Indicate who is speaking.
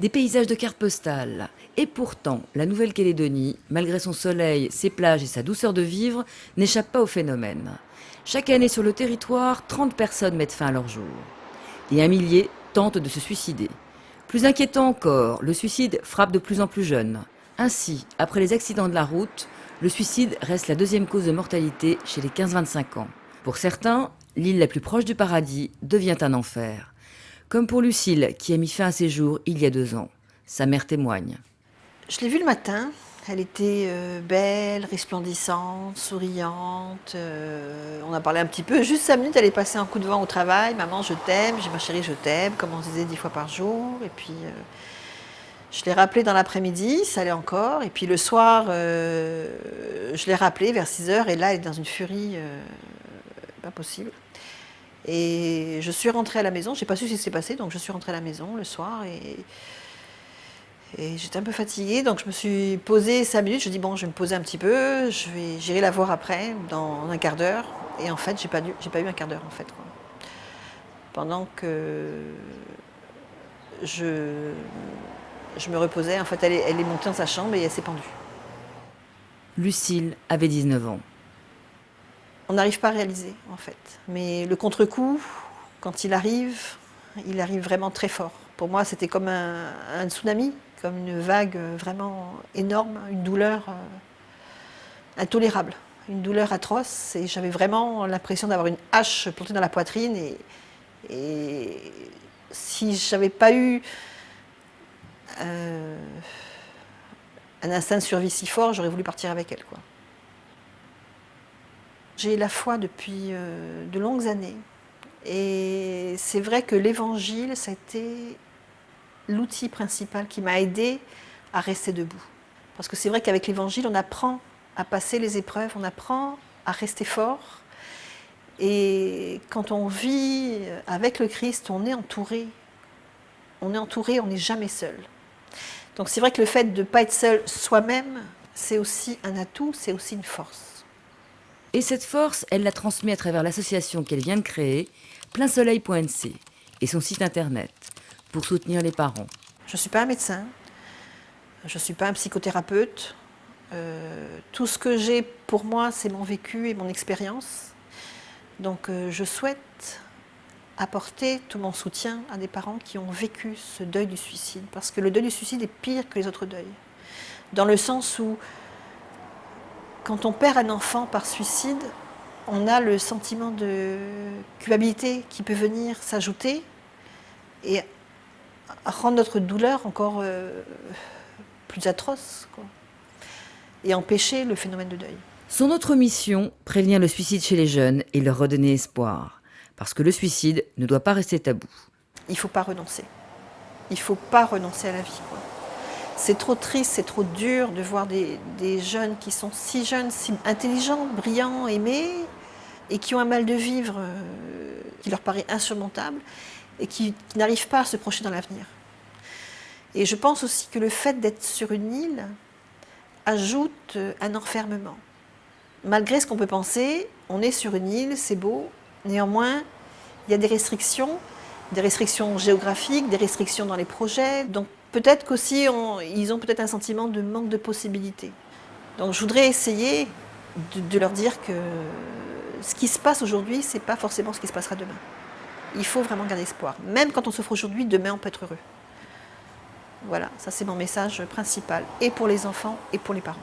Speaker 1: Des paysages de cartes postales. Et pourtant, la Nouvelle-Calédonie, malgré son soleil, ses plages et sa douceur de vivre, n'échappe pas au phénomène. Chaque année sur le territoire, 30 personnes mettent fin à leur jour. Et un millier tentent de se suicider. Plus inquiétant encore, le suicide frappe de plus en plus jeunes. Ainsi, après les accidents de la route, le suicide reste la deuxième cause de mortalité chez les 15-25 ans. Pour certains, l'île la plus proche du paradis devient un enfer. Comme pour Lucille, qui a mis fin à ses jours il y a 2 ans. Sa mère témoigne.
Speaker 2: Je l'ai vue le matin. Elle était belle, resplendissante, souriante. On a parlé un petit peu. Juste 5 minutes, elle est passée un coup de vent au travail. Maman, je t'aime. J'ai dit, ma chérie, je t'aime, comme on se disait 10 fois par jour. Et puis, je l'ai rappelée dans l'après-midi, ça allait encore. Et puis le soir, je l'ai rappelée vers 6 heures. Et là, elle est dans une furie pas possible. Et je suis rentrée à la maison. Je n'ai pas su ce qui s'est passé, donc je suis rentrée à la maison le soir. Et j'étais un peu fatiguée, donc je me suis posée 5 minutes. Je dis bon, je vais me poser un petit peu, j'irai la voir après, dans un quart d'heure. Et en fait, j'ai pas eu un quart d'heure en fait, quoi. Pendant que je, je me reposais, en fait, elle est montée dans sa chambre et elle s'est pendue.
Speaker 1: Lucille avait 19 ans.
Speaker 2: On n'arrive pas à réaliser en fait. Mais le contre-coup, quand il arrive vraiment très fort. Pour moi, c'était comme un tsunami, comme une vague vraiment énorme, une douleur intolérable, une douleur atroce. Et j'avais vraiment l'impression d'avoir une hache plantée dans la poitrine. Et si j'avais pas eu un instinct de survie si fort, j'aurais voulu partir avec elle, quoi. J'ai la foi depuis de longues années. Et c'est vrai que l'évangile, ça a été l'outil principal qui m'a aidée à rester debout. Parce que c'est vrai qu'avec l'évangile, on apprend à passer les épreuves, on apprend à rester fort. Et quand on vit avec le Christ, on est entouré. On est entouré, on n'est jamais seul. Donc c'est vrai que le fait de ne pas être seul soi-même, c'est aussi un atout, c'est aussi une force.
Speaker 1: Et cette force, elle la transmet à travers l'association qu'elle vient de créer, pleinsoleil.nc, et son site internet, pour soutenir les parents.
Speaker 2: Je ne suis pas un médecin, je ne suis pas un psychothérapeute. Tout ce que j'ai pour moi, c'est mon vécu et mon expérience. Donc je souhaite apporter tout mon soutien à des parents qui ont vécu ce deuil du suicide. Parce que le deuil du suicide est pire que les autres deuils. Dans le sens où, quand on perd un enfant par suicide, on a le sentiment de culpabilité qui peut venir s'ajouter et rendre notre douleur encore plus atroce, quoi, et empêcher le phénomène de deuil.
Speaker 1: Son autre mission, prévenir le suicide chez les jeunes et leur redonner espoir. Parce que le suicide ne doit pas rester tabou.
Speaker 2: Il ne faut pas renoncer. Il ne faut pas renoncer à la vie, quoi. C'est trop triste, c'est trop dur de voir des jeunes qui sont si jeunes, si intelligents, brillants, aimés, et qui ont un mal de vivre qui leur paraît insurmontable et qui n'arrivent pas à se projeter dans l'avenir. Et je pense aussi que le fait d'être sur une île ajoute un enfermement. Malgré ce qu'on peut penser, on est sur une île, c'est beau, néanmoins, il y a des restrictions géographiques, des restrictions dans les projets. Donc peut-être qu'aussi, ils ont peut-être un sentiment de manque de possibilités. Donc je voudrais essayer de leur dire que ce qui se passe aujourd'hui, ce n'est pas forcément ce qui se passera demain. Il faut vraiment garder espoir. Même quand on souffre aujourd'hui, demain on peut être heureux. Voilà, ça c'est mon message principal, et pour les enfants et pour les parents.